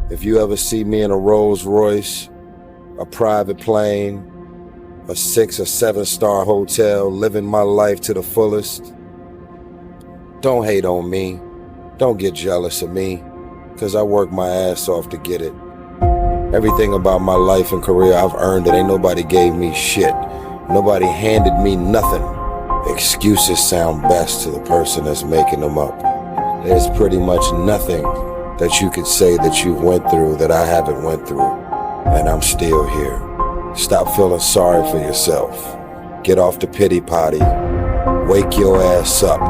If you ever see me in a Rolls Royce, a private plane, a 6 or 7-star hotel, living my life to the fullest, don't hate on me. Don't get jealous of me, because I work my ass off to get it. Everything about my life and career, I've earned it. Ain't nobody gave me shit. Nobody handed me nothing. Excuses sound best to the person that's making them up. There's pretty much nothing that you could say that you've went through that I haven't went through, and I'm still here. Stop feeling sorry for yourself. Get off the pity potty. Wake your ass up.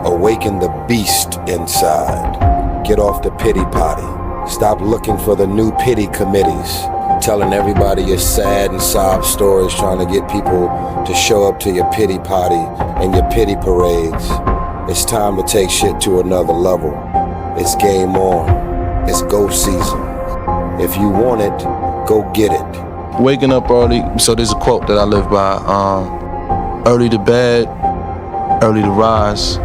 Awaken the beast inside. Get off the pity potty. Stop looking for the new pity committees, telling everybody your sad and sob stories, trying to get people to show up to your pity potty and your pity parades. It's time to take shit to another level. It's game on. It's go season. If you want it, go get it. Waking up early. So there's a quote that I live by. Early to bed, early to rise,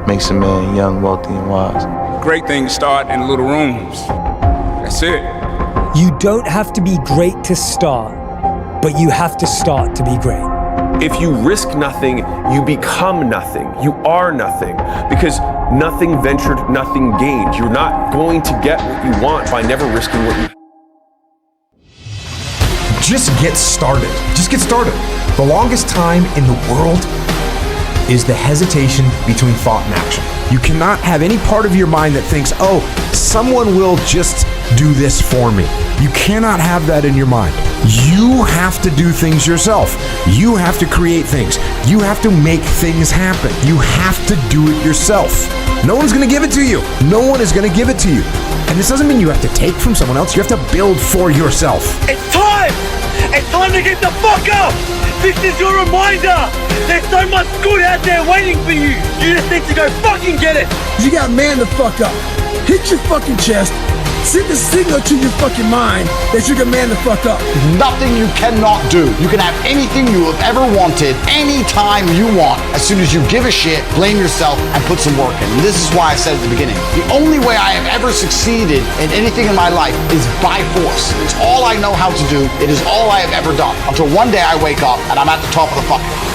makes a man young, wealthy, and wise. Great things start in little rooms. That's it. You don't have to be great to start, but you have to start to be great. If you risk nothing, you become nothing. You are nothing. Because nothing ventured, nothing gained. You're not going to get what you want by never risking what you... Just get started. Just get started. The longest time in the world is the hesitation between thought and action. You cannot have any part of your mind that thinks, oh, someone will just do this for me. You cannot have that in your mind. You have to do things yourself. You have to create things. You have to make things happen. You have to do it yourself. No one's gonna give it to you. No one is gonna give it to you. And this doesn't mean you have to take from someone else. You have to build for yourself. It's time! It's time to get the fuck up! This is your reminder! There's so much good out there waiting for you! You just need to go fucking get it! You got man the fuck up. Hit your fucking chest. Send a signal to your fucking mind that you can man the fuck up. Nothing you cannot do. You can have anything you have ever wanted, anytime you want, as soon as you give a shit, blame yourself, and put some work in. And this is why I said at the beginning, the only way I have ever succeeded in anything in my life is by force. It's all I know how to do. It is all I have ever done. Until one day I wake up and I'm at the top of the fucking...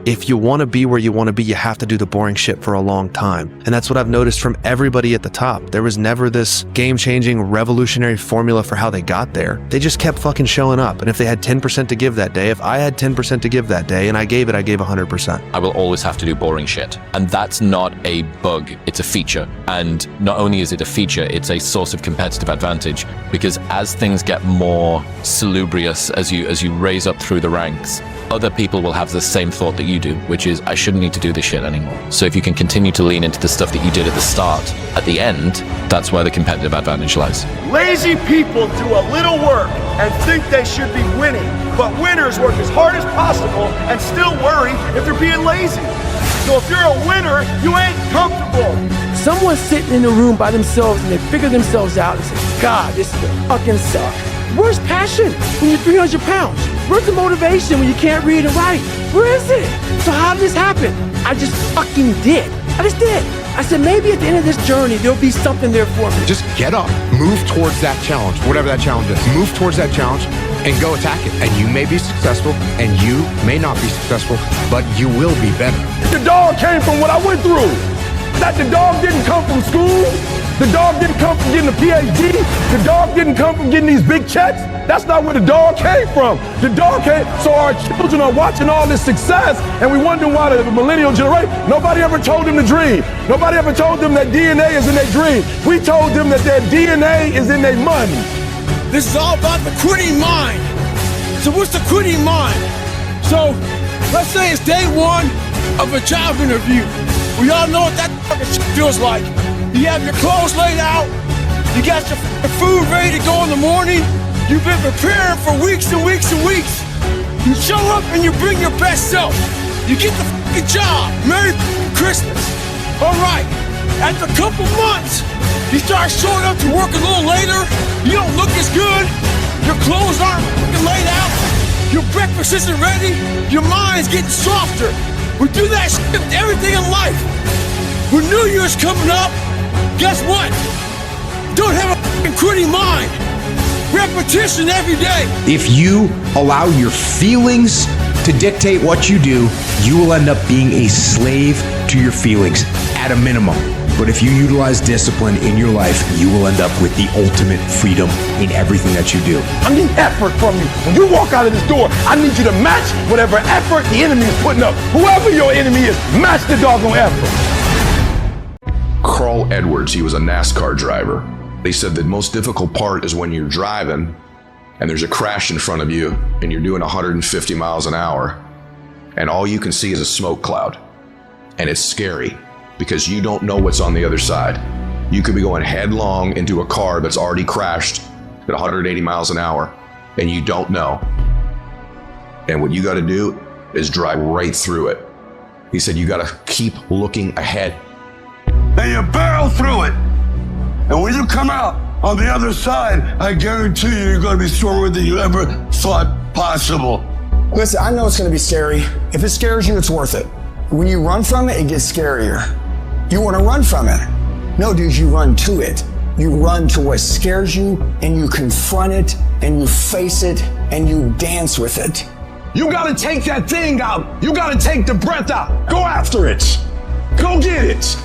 If you want to be where you want to be, you have to do the boring shit for a long time. And that's what I've noticed from everybody at the top. There was never this game-changing, revolutionary formula for how they got there. They just kept fucking showing up. And if they had 10% to give that day, if I had 10% to give that day and I gave 100%. I will always have to do boring shit. And that's not a bug, it's a feature. And not only is it a feature, it's a source of competitive advantage, because as things get more salubrious, as you raise up through the ranks, other people will have the same thought that you do, which is, I shouldn't need to do this shit anymore. So if you can continue to lean into the stuff that you did at the start, at the end, that's where the competitive advantage lies. Lazy people do a little work and think they should be winning, but winners work as hard as possible and still worry if they're being lazy. So if you're a winner, you ain't comfortable. Someone's sitting in a room by themselves and they figure themselves out and say, God, this is fucking suck. Where's passion when you're 300 pounds? Where's the motivation when you can't read and write? Where is it? So how did this happen? I just fucking did. I just did. I said, maybe at the end of this journey, there'll be something there for me. Just get up, move towards that challenge, whatever that challenge is. Move towards that challenge and go attack it. And you may be successful and you may not be successful, but you will be better. The dog came from what I went through. That the dog didn't come from school. The dog didn't come from getting a PhD. The dog didn't come from getting these big checks. That's not where the dog came from. The dog came, so our children are watching all this success and we wonder why the millennial generation, nobody ever told them to dream. Nobody ever told them that DNA is in their dream. We told them that their DNA is in their money. This is all about the quitting mind. So what's the quitting mind? So let's say it's day one of a job interview. We all know what that fucking shit feels like. You have your clothes laid out. You got your food ready to go in the morning. You've been preparing for weeks and weeks and weeks. You show up and you bring your best self. You get the fucking job. Merry Christmas. All right. After a couple months, you start showing up to work a little later. You don't look as good. Your clothes aren't fucking laid out. Your breakfast isn't ready. Your mind's getting softer. We do that shit with everything in life. When New Year's coming up, guess what? Don't have a f***ing quitting mind. Repetition every day. If you allow your feelings to dictate what you do, you will end up being a slave to your feelings at a minimum. But if you utilize discipline in your life, you will end up with the ultimate freedom in everything that you do. I need effort from you. When you walk out of this door, I need you to match whatever effort the enemy is putting up. Whoever your enemy is, match the doggone effort. Carl Edwards, he was a NASCAR driver. They said the most difficult part is when you're driving and there's a crash in front of you and you're doing 150 miles an hour and all you can see is a smoke cloud. And it's scary because you don't know what's on the other side. You could be going headlong into a car that's already crashed at 180 miles an hour and you don't know. And what you got to do is drive right through it. He said you got to keep looking ahead. And you barrel through it. And when you come out on the other side, I guarantee you're going to be stronger than you ever thought possible. Listen, I know it's going to be scary. If it scares you, it's worth it. When you run from it, it gets scarier. You want to run from it. No, dude, you run to it. You run to what scares you, and you confront it, and you face it, and you dance with it. You got to take that thing out. You got to take the breath out. Go after it. Go get it.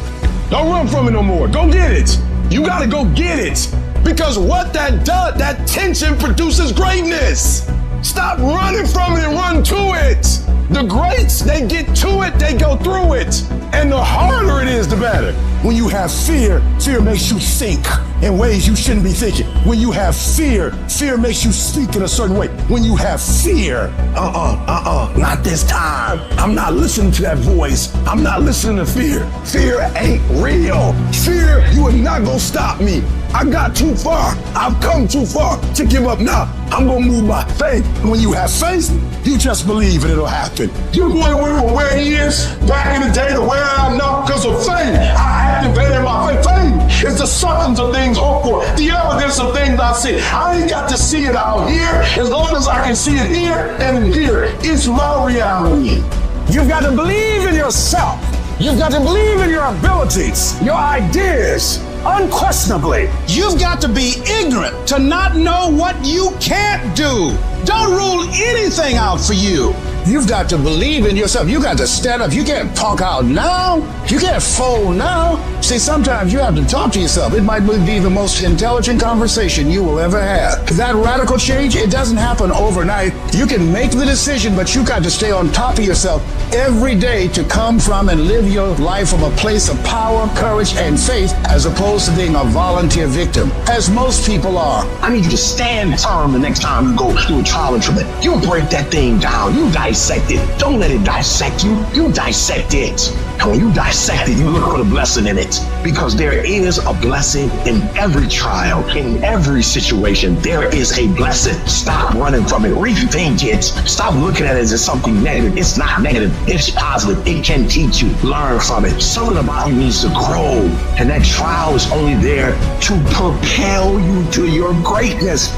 Don't run from it no more. Go get it. You gotta go get it. Because what that does, that tension produces greatness. Stop running from it and run to it. The greats, they get to it, they go through it. And the harder it is, the better. When you have fear, fear makes you think in ways you shouldn't be thinking. When you have fear, fear makes you speak in a certain way. When you have fear, not this time. I'm not listening to that voice. I'm not listening to fear. Fear ain't real. Fear, you are not gonna stop me. I got too far. I've come too far to give up now. I'm gonna move by faith. When you have faith, you just believe and it'll happen. You're going from where he is back in the day to where I am now because of faith. I activated my faith. Faith is the substance of things hoped for, the evidence of things I see. I ain't got to see it out here. As long as I can see it here and here, it's my reality. You've got to believe in yourself. You've got to believe in your abilities, your ideas, unquestionably. You've got to be ignorant to not know what you can't do. Don't rule anything out for you. You've got to believe in yourself. You got to stand up. You can't talk out now. You can't fold now. See, sometimes you have to talk to yourself. It might be the most intelligent conversation you will ever have. That radical change, it doesn't happen overnight. You can make the decision, but you got to stay on top of yourself every day to come from and live your life from a place of power, courage, and faith, as opposed to being a volunteer victim, as most people are. I need you to stand firm the next time you go through a trial and tribulation. You break that thing down. You dissect it. Don't let it dissect you. You dissect it. And when you dissect it, you look for the blessing in it. Because there is a blessing in every trial, in every situation. There is a blessing. Stop running from it. Rethink it. Stop looking at it as something negative. It's not negative. It's positive. It can teach you. Learn from it. Something about you needs to grow. And that trial is only there to propel you to your greatness.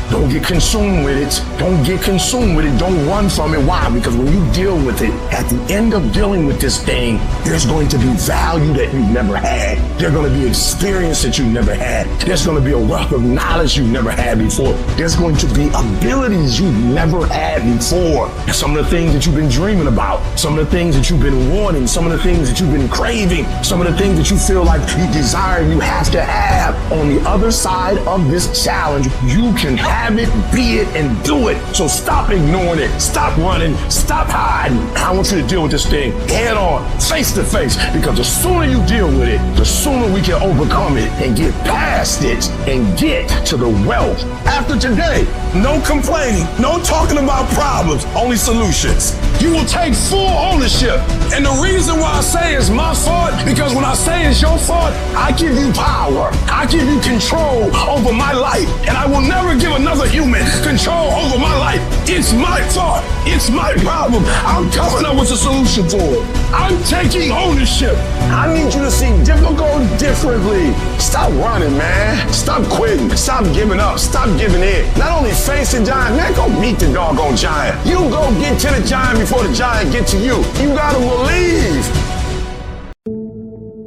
Don't get consumed with it. Don't get consumed with it. Don't run from it. Why? Because when you deal with it, at the end of dealing with this thing, there's going to be value that you've never had. There's going to be experience that you've never had. There's going to be a wealth of knowledge you've never had before. There's going to be abilities you've never had before. And some of the things that you've been dreaming about, some of the things that you've been wanting, some of the things that you've been craving, some of the things that you feel like you desire, you have to have. On the other side of this challenge, you can have it, be it, and do it. So stop ignoring it. Stop running. Stop hiding. I want you to deal with this thing head on, face to face, because the sooner you deal with it, the sooner we can overcome it and get past it and get to the wealth. After today, no complaining, no talking about problems, only solutions. You will take full ownership. And the reason why I say it's my fault, because when I say it's your fault, I give you power. I give you control over my life. And I will never give another human control over my life. It's my fault. It's my problem. I'm coming up with a solution for it. I'm taking ownership. I need you to see difficult differently. Stop running, man. Stop quitting. Stop giving up. Stop giving in. Not only face the giant, man, go meet the doggone giant. You go get to the giant before the giant get to you. You gotta believe.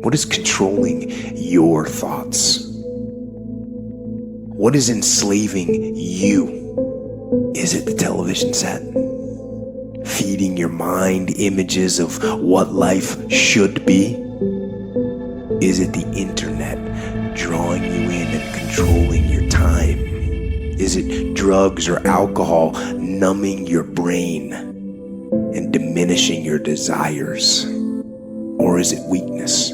What is controlling your thoughts? What is enslaving you? Is it the television set? Feeding your mind images of what life should be? Is it the internet drawing you in and controlling your time? Is it drugs or alcohol numbing your brain and diminishing your desires? Or is it weakness?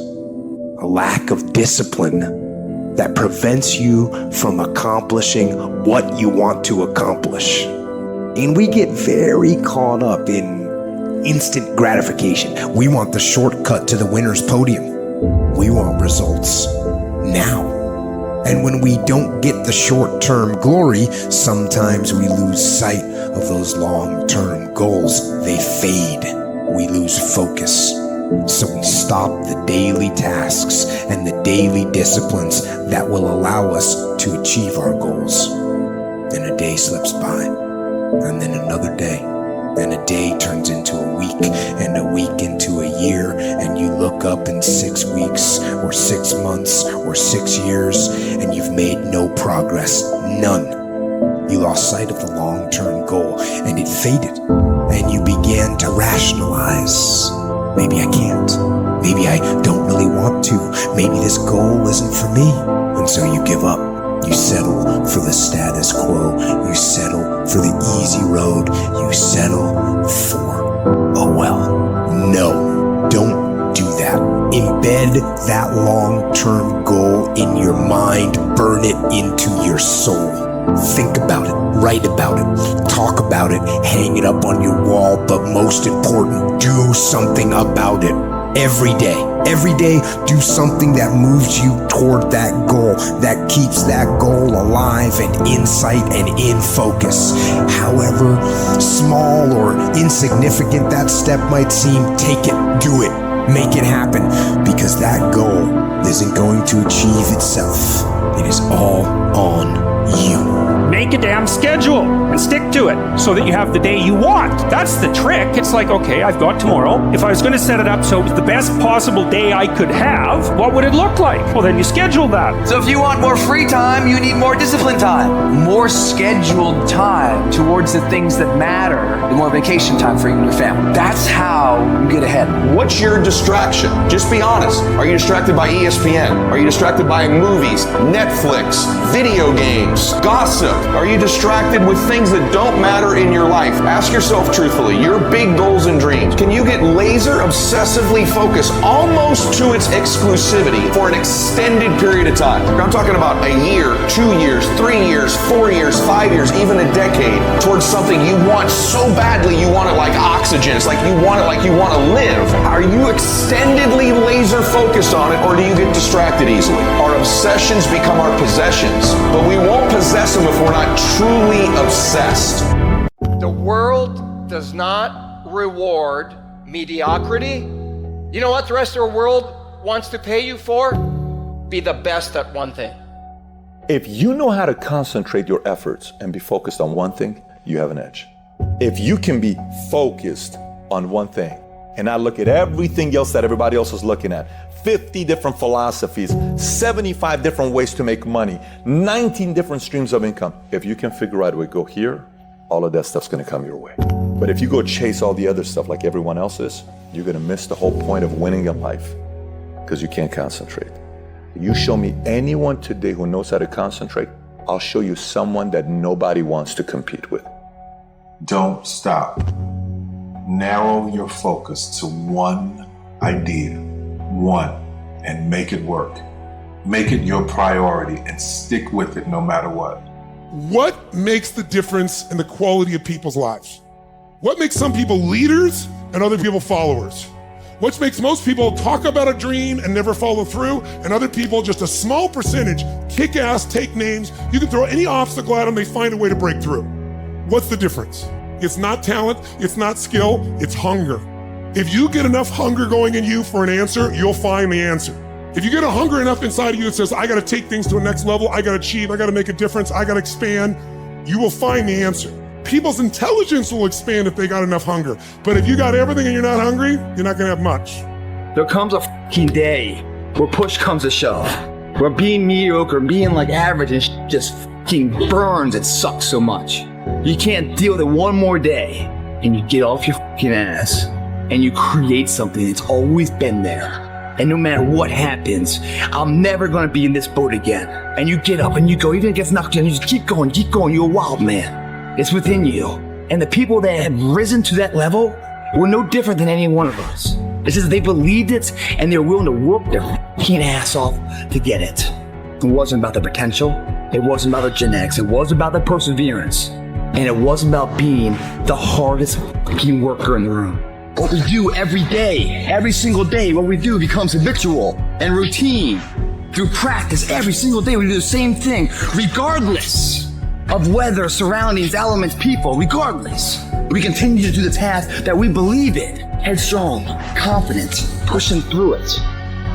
A lack of discipline that prevents you from accomplishing what you want to accomplish. And we get very caught up in instant gratification. We want the shortcut to the winner's podium. We want results now. And when we don't get the short-term glory, sometimes we lose sight of those long-term goals. They fade. We lose focus. So we stop the daily tasks and the daily disciplines that will allow us to achieve our goals. Then a day slips by, and then another day. Then a day turns into a week, and a week into a year, and you look up in 6 weeks, or 6 months, or 6 years, and you've made no progress. None. You lost sight of the long-term goal, and it faded, and you began to rationalize. Maybe I can't. Maybe I don't really want to. Maybe this goal isn't for me. And so you give up. You settle for the status quo. You settle for the easy road. You settle for, oh well. No, don't do that. Embed that long-term goal in your mind. Burn it into your soul. Think about it, write about it, talk about it, hang it up on your wall, but most important, do something about it. Every day, do something that moves you toward that goal, that keeps that goal alive and in sight and in focus. However small or insignificant that step might seem, take it, do it, make it happen, because that goal isn't going to achieve itself. It is all on you. Make a damn schedule and stick to it so that you have the day you want. That's the trick. It's like, okay, I've got tomorrow. If I was going to set it up so it was the best possible day I could have, what would it look like? Well, then you schedule that. So if you want more free time, you need more disciplined time, more scheduled time towards the things that matter, and more vacation time for you and your family. That's how you get ahead. What's your distraction? Just be honest. Are you distracted by ESPN? Are you distracted by movies, Netflix, video games, gossip? Are you distracted with things that don't matter in your life? Ask yourself truthfully, your big goals and dreams. Can you get laser obsessively focused almost to its exclusivity for an extended period of time? I'm talking about a year, 2 years, 3 years, 4 years, 5 years, even a decade towards something you want so badly you want it like oxygen. It's like you want it like you want to live. Are you extendedly laser focused on it, or do you get distracted easily? Our obsessions become our possessions, but we won't possess them if we're not truly obsessed. The world does not reward mediocrity. You know what the rest of the world wants to pay you for? Be the best at one thing. If you know how to concentrate your efforts and be focused on one thing, you have an edge. If you can be focused on one thing and not look at everything else that everybody else is looking at, 50 different philosophies, 75 different ways to make money, 19 different streams of income. If you can figure out a way to go here, all of that stuff's gonna come your way. But if you go chase all the other stuff like everyone else is, you're gonna miss the whole point of winning in life because you can't concentrate. You show me anyone today who knows how to concentrate, I'll show you someone that nobody wants to compete with. Don't stop. Narrow your focus to one idea, one, and make it work. Make it your priority and stick with it no matter what. What makes the difference in the quality of people's lives? What makes some people leaders and other people followers? What makes most people talk about a dream and never follow through, and other people, just a small percentage, kick ass, take names, you can throw any obstacle at them, they find a way to break through. What's the difference? It's not talent, it's not skill, it's hunger. If you get enough hunger going in you for an answer, you'll find the answer. If you get a hunger enough inside of you that says, I gotta take things to a next level, I gotta achieve, I gotta make a difference, I gotta expand, you will find the answer. People's intelligence will expand if they got enough hunger. But if you got everything and you're not hungry, you're not gonna have much. There comes a fucking day where push comes to shove, where being mediocre, being like average and just fucking burns, it sucks so much. You can't deal with it one more day, and you get off your fucking ass, and you create something that's always been there. And no matter what happens, I'm never gonna be in this boat again. And you get up and you go, even if it gets knocked down, you just keep going, you're a wild man. It's within you. And the people that have risen to that level were no different than any one of us. It's just they believed it and they're willing to work their fucking ass off to get it. It wasn't about the potential, it wasn't about the genetics, it wasn't about the perseverance, and it wasn't about being the hardest fucking worker in the room. What we do every day, every single day, what we do becomes habitual and routine. Through practice, every single day we do the same thing, regardless of weather, surroundings, elements, people, regardless. We continue to do the task that we believe in, headstrong, confident, pushing through it.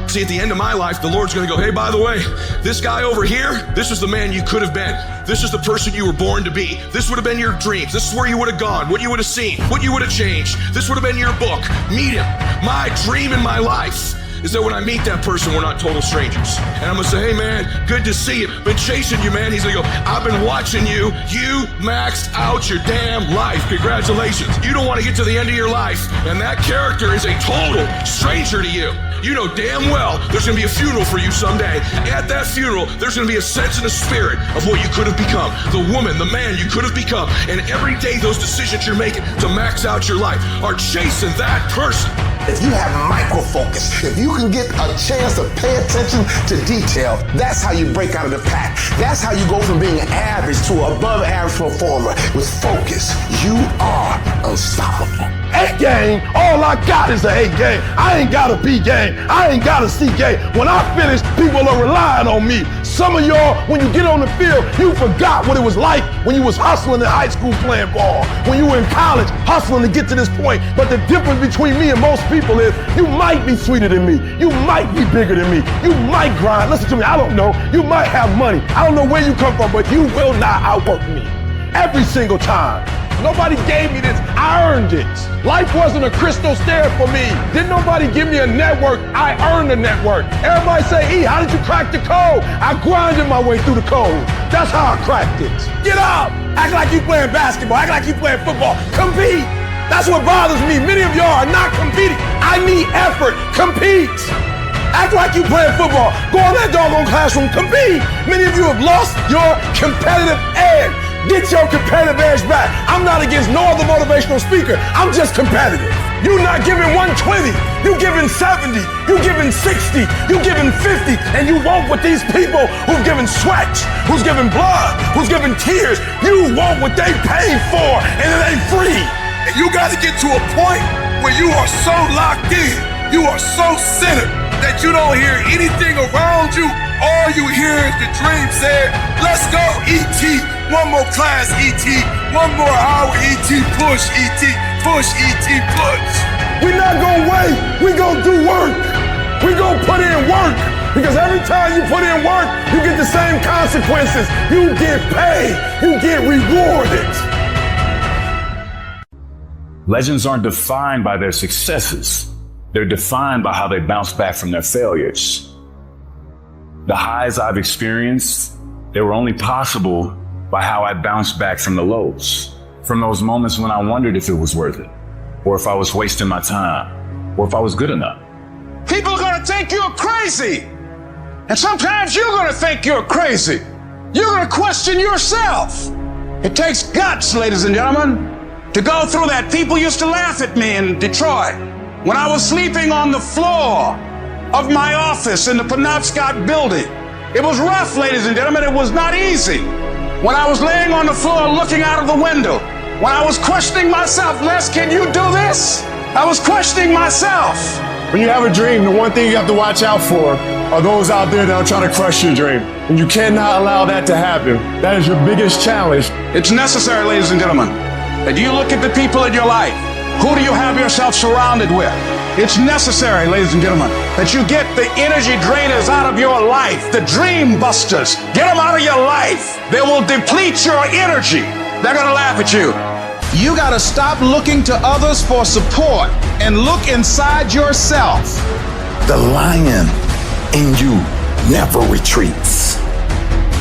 See, at the end of my life, the Lord's going to go, hey, by the way, this guy over here, this is the man you could have been. This is the person you were born to be. This would have been your dreams. This is where you would have gone, what you would have seen, what you would have changed. This would have been your book. Meet him. My dream in my life is that when I meet that person, we're not total strangers. And I'm going to say, hey, man, good to see you. Been chasing you, man. He's going to go, I've been watching you. You maxed out your damn life. Congratulations. You don't want to get to the end of your life, and that character is a total stranger to you. You know damn well there's going to be a funeral for you someday. At that funeral, there's going to be a sense and a spirit of what you could have become. The woman, the man you could have become. And every day those decisions you're making to max out your life are chasing that person. If you have micro-focus, if you can get a chance to pay attention to detail, that's how you break out of the pack. That's how you go from being average to above average performer. With focus, you are unstoppable. A game, all I got is an A game. I ain't got a B game. I ain't got a C game. When I finish, people are relying on me. Some of y'all, when you get on the field, you forgot what it was like when you was hustling in high school playing ball, when you were in college hustling to get to this point. But the difference between me and most people is you might be sweeter than me. You might be bigger than me. You might grind. Listen to me, I don't know. You might have money. I don't know where you come from, but you will not outwork me. Every single time. Nobody gave me this, I earned it. Life wasn't a crystal stair for me. Didn't nobody give me a network, I earned the network. Everybody say, E, how did you crack the code? I grinded my way through the code. That's how I cracked it. Get up, act like you playing basketball, act like you playing football. Compete, that's what bothers me. Many of y'all are not competing. I need effort, compete. Act like you playing football, go in that doggone classroom, compete. Many of you have lost your competitive edge. Get your competitive edge back. I'm not against no other motivational speaker. I'm just competitive. You're not giving 120. You're giving 70. You're giving 60. You're giving 50. And you want what these people who've given sweat, who's giving blood, who's giving tears, you want what they paid for, and it ain't free. And you got to get to a point where you are so locked in, you are so centered that you don't hear anything around you. All you hear is the dream said, let's go, E.T. One more class, E.T. One more hour, E.T. Push, E.T. Push, E.T. Push. We're not gonna wait. We're gonna do work. We're gonna put in work. Because every time you put in work, you get the same consequences. You get paid. You get rewarded. Legends aren't defined by their successes. They're defined by how they bounce back from their failures. The highs I've experienced, they were only possible by how I bounced back from the lows, from those moments when I wondered if it was worth it, or if I was wasting my time, or if I was good enough. People are gonna think you're crazy. And sometimes you're gonna think you're crazy. You're gonna question yourself. It takes guts, ladies and gentlemen, to go through that. People used to laugh at me in Detroit when I was sleeping on the floor of my office in the Penobscot building. It was rough, ladies and gentlemen. It was not easy. When I was laying on the floor looking out of the window, when I was questioning myself, Les, can you do this? I was questioning myself. When you have a dream, the one thing you have to watch out for are those out there that are trying to crush your dream. And you cannot allow that to happen. That is your biggest challenge. It's necessary, ladies and gentlemen, that you look at the people in your life. Who do you have yourself surrounded with? It's necessary, ladies and gentlemen, that you get the energy drainers out of your life, the dream busters. Get them out of your life. They will deplete your energy. They're gonna laugh at you. You gotta stop looking to others for support and look inside yourself. The lion in you never retreats.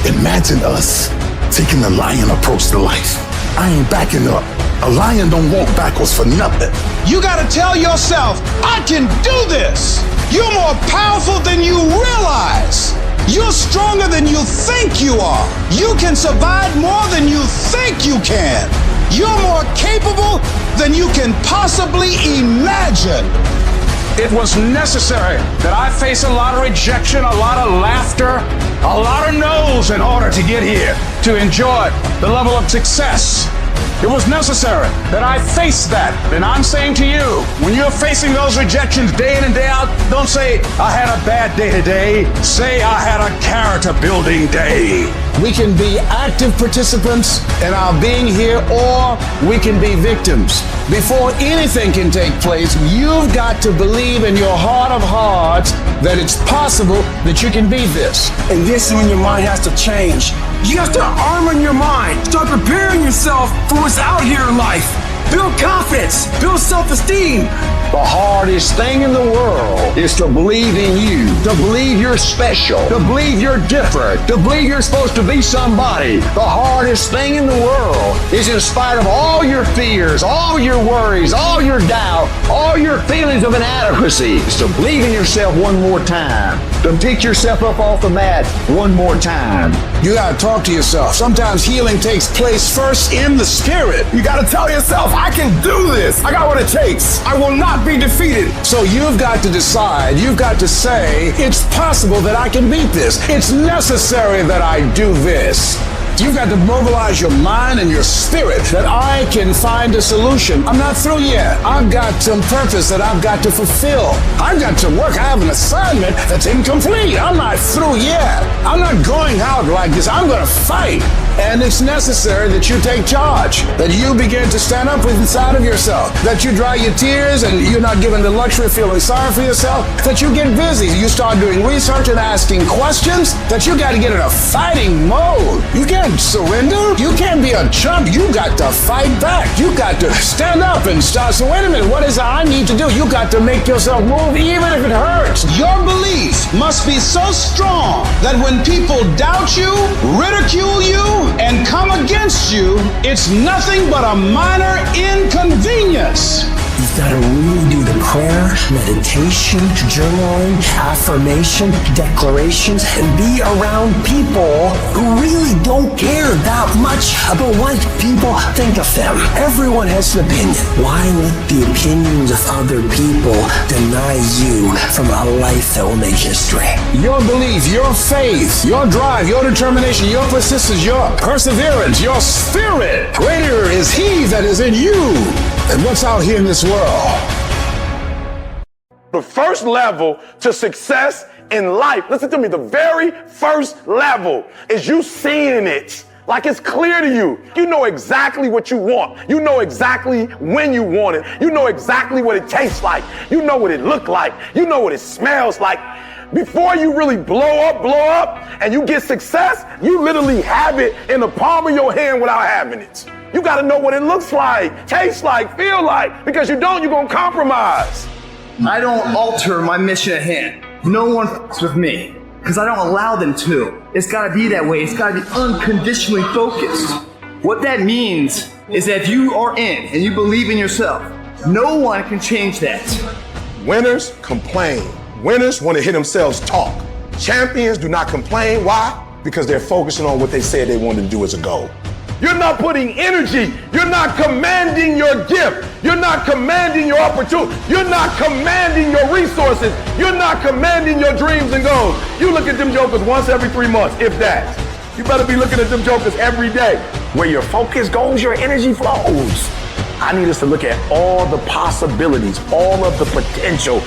Imagine us taking the lion approach to life. I ain't backing up. A lion don't walk backwards for nothing. You gotta tell yourself, I can do this. You're more powerful than you realize. You're stronger than you think you are. You can survive more than you think you can. You're more capable than you can possibly imagine. It was necessary that I face a lot of rejection, a lot of laughter, a lot of no's in order to get here, to enjoy the level of success. It was necessary that I face that. And I'm saying to you, when you're facing those rejections day in and day out, don't say, I had a bad day today. Say, I had a character building day. We can be active participants in our being here, or we can be victims. Before anything can take place, you've got to believe in your heart of hearts that it's possible that you can be this. And this is when your mind has to change. You have to armor your mind. Start preparing yourself for what's out here in life. Build confidence. Build self-esteem. The hardest thing in the world is to believe in you, to believe you're special, to believe you're different, to believe you're supposed to be somebody. The hardest thing in the world is, in spite of all your fears, all your worries, all your doubt, all your feelings of inadequacy, is to believe in yourself one more time, to pick yourself up off the mat one more time. You gotta talk to yourself. Sometimes healing takes place first in the spirit. You gotta tell yourself, I can do this. I got what it takes. I will not be defeated. So you've got to decide, you've got to say, it's possible that I can beat this. It's necessary that I do this. You've got to mobilize your mind and your spirit that I can find a solution. I'm not through yet. I've got some purpose that I've got to fulfill. I've got to work. I have an assignment that's incomplete. I'm not through yet. I'm not going out like this. I'm going to fight. And it's necessary that you take charge, that you begin to stand up inside of yourself, that you dry your tears and you're not given the luxury of feeling sorry for yourself, that you get busy. You start doing research and asking questions, that you got to get in a fighting mode. You can't surrender. You can't be a chump. You got to fight back. You got to stand up and start. So wait a minute, what is it I need to do? You got to make yourself move even if it hurts. Your belief must be so strong that when people doubt you, ridicule you, and come against you, it's nothing but a minor inconvenience. You've got to really do the prayer, meditation, journaling, affirmation, declarations, and be around people who really don't care that much about what people think of them. Everyone has an opinion. Why let the opinions of other people deny you from a life that will make history? Your belief, your faith, your drive, your determination, your persistence, your perseverance, your spirit. Greater is He that is in you than what's out here in this world. The first level to success in life, listen to me, the very first level is you seeing it. Like it's clear to you. You know exactly what you want. You know exactly when you want it. You know exactly what it tastes like. You know what it looks like. You know what it smells like. Before you really blow up, and you get success, you literally have it in the palm of your hand without having it. You got to know what it looks like, tastes like, feel like, because you don't, you're going to compromise. I don't alter my mission at hand. No one fucks with me, because I don't allow them to. It's got to be that way. It's got to be unconditionally focused. What that means is that if you are in and you believe in yourself, no one can change that. Winners complain. Winners want to hear themselves talk. Champions do not complain. Why? Because they're focusing on what they said they wanted to do as a goal. You're not putting energy. You're not commanding your gift. You're not commanding your opportunity. You're not commanding your resources. You're not commanding your dreams and goals. You look at them jokers once every 3 months, if that. You better be looking at them jokers every day. Where your focus goes, your energy flows. I need us to look at all the possibilities, all of the potential.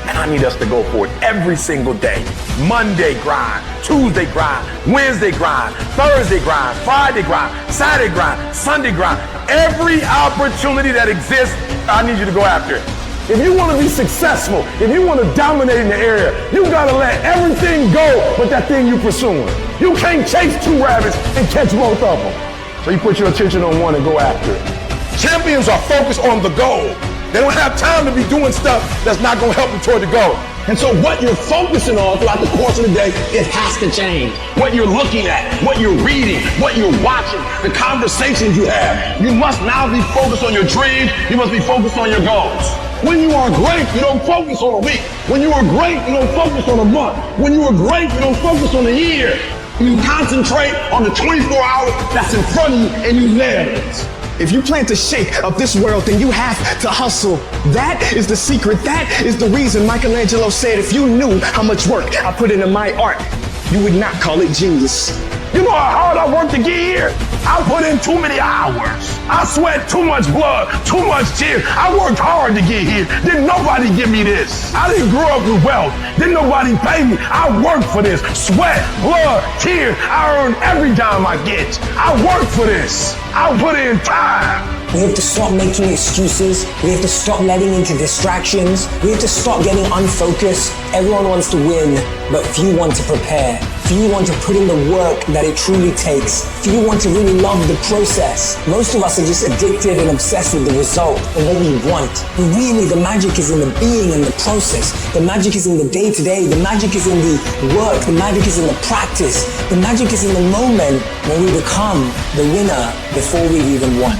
And I need us to go for it every single day. Monday grind, Tuesday grind, Wednesday grind, Thursday grind, Friday grind, Saturday grind, Sunday grind. Every opportunity that exists, I need you to go after it. If you want to be successful, if you want to dominate in the area, you got to let everything go but that thing you're pursuing. You can't chase 2 rabbits and catch both of them. So you put your attention on one and go after it. Champions are focused on the goal. They don't have time to be doing stuff that's not going to help them toward the goal. And so what you're focusing on throughout the course of the day, it has to change. What you're looking at, what you're reading, what you're watching, the conversations you have. You must now be focused on your dreams. You must be focused on your goals. When you are great, you don't focus on a week. When you are great, you don't focus on a month. When you are great, you don't focus on a year. You concentrate on the 24 hours that's in front of you and you nail it. If you plan to shake up this world, then you have to hustle. That is the secret. That is the reason Michelangelo said, if you knew how much work I put into my art, you would not call it genius. You know how hard I worked to get here? I put in too many hours. I sweat too much blood, too much tears. I worked hard to get here. Didn't nobody give me this. I didn't grow up with wealth. Didn't nobody pay me. I worked for this. Sweat, blood, tears. I earn every dime I get. I worked for this. I put in time. We have to stop making excuses. We have to stop letting into distractions. We have to stop getting unfocused. Everyone wants to win, but few want to prepare. Few want to put in the work that it truly takes. Few want to really love the process. Most of us are just addicted and obsessed with the result and what we want. But really, the magic is in the being and the process. The magic is in the day-to-day. The magic is in the work. The magic is in the practice. The magic is in the moment when we become the winner before we've even won.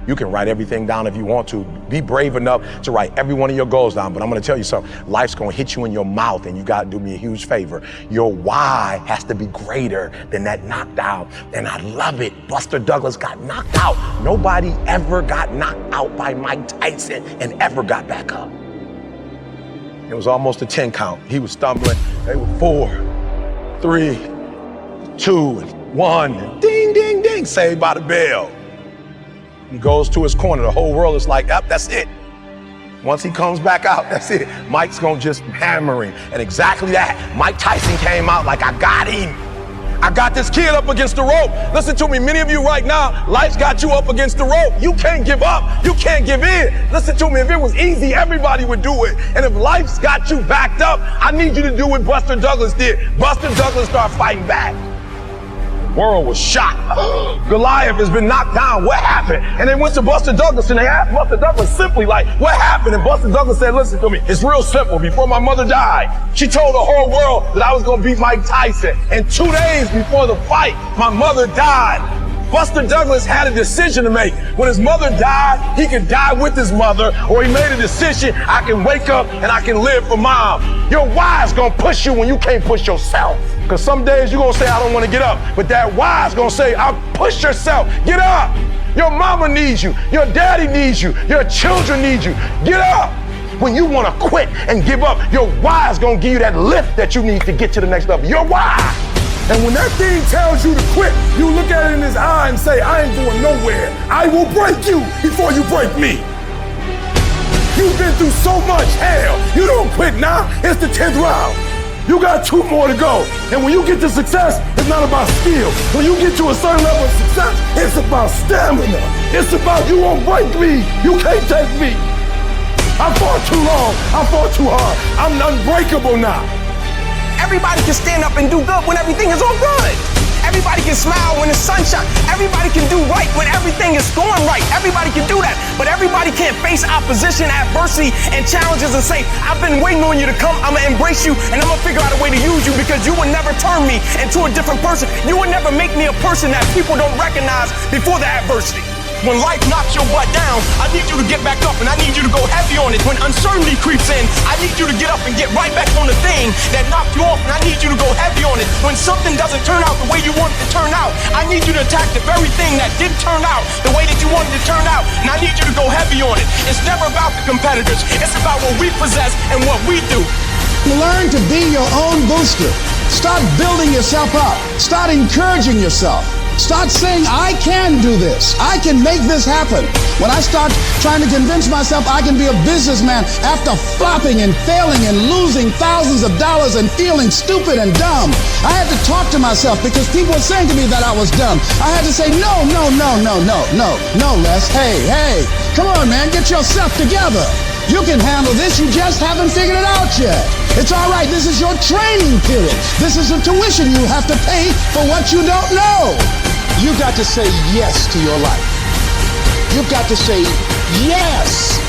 You can write everything down if you want to. Be brave enough to write every one of your goals down. But I'm gonna tell you something, life's gonna hit you in your mouth and you gotta do me a huge favor. Your why has to be greater than that knocked out. And I love it. Buster Douglas got knocked out. Nobody ever got knocked out by Mike Tyson and ever got back up. It was almost a 10 count. He was stumbling. They were 4, 3, 2, 1. And ding, ding, ding, saved by the bell. He goes to his corner. The whole world is like, yep, that's it. Once he comes back out, that's it. Mike's gonna just hammer him. And exactly that. Mike Tyson came out like, I got him. I got this kid up against the rope. Listen to me, many of you right now, life's got you up against the rope. You can't give up. You can't give in. Listen to me, if it was easy, everybody would do it. And if life's got you backed up, I need you to do what Buster Douglas did. Buster Douglas started fighting back. World was shocked. Goliath has been knocked down. What happened? And they went to Buster Douglas and they asked Buster Douglas simply like, what happened? And Buster Douglas said, listen to me, it's real simple. Before my mother died, she told the whole world that I was gonna beat Mike Tyson. And 2 days before the fight, my mother died. Buster Douglas had a decision to make. When his mother died, he could die with his mother, or he made a decision, I can wake up and I can live for mom. Your why is gonna push you when you can't push yourself. Because some days you're gonna say, I don't wanna get up. But that why is gonna say, I'll push yourself, get up. Your mama needs you, your daddy needs you, your children need you, get up. When you wanna quit and give up, your why is gonna give you that lift that you need to get to the next level. Your why. And when that thing tells you to quit, you look at it in his eye and say, I ain't going nowhere. I will break you before you break me. You've been through so much hell. You don't quit now. It's the 10th round. You got 2 more to go. And when you get to success, it's not about skill. When you get to a certain level of success, it's about stamina. It's about you won't break me. You can't take me. I fought too long. I fought too hard. I'm unbreakable now. Everybody can stand up and do good when everything is all good. Everybody can smile when the sun shines. Everybody can do right when everything is going right. Everybody can do that. But everybody can't face opposition, adversity, and challenges and say, I've been waiting on you to come. I'm going to embrace you and I'm going to figure out a way to use you because you will never turn me into a different person. You will never make me a person that people don't recognize before the adversity. When life knocks your butt down, I need you to get back up and I need you to go heavy on it. When uncertainty creeps in, I need you to get up and get right back on the thing that knocked you off and I need you to go heavy on it. When something doesn't turn out the way you want it to turn out, I need you to attack the very thing that didn't turn out the way that you wanted to turn out and I need you to go heavy on it. It's never about the competitors. It's about what we possess and what we do. Learn to be your own booster. Start building yourself up. Start encouraging yourself. Start saying, I can do this. I can make this happen. When I start trying to convince myself I can be a businessman after flopping and failing and losing thousands of dollars and feeling stupid and dumb, I had to talk to myself because people were saying to me that I was dumb. I had to say, no, Les. Hey, come on, man, get yourself together. You can handle this, you just haven't figured it out yet. It's all right, this is your training period. This is the tuition you have to pay for what you don't know. You've got to say yes to your life. You've got to say yes.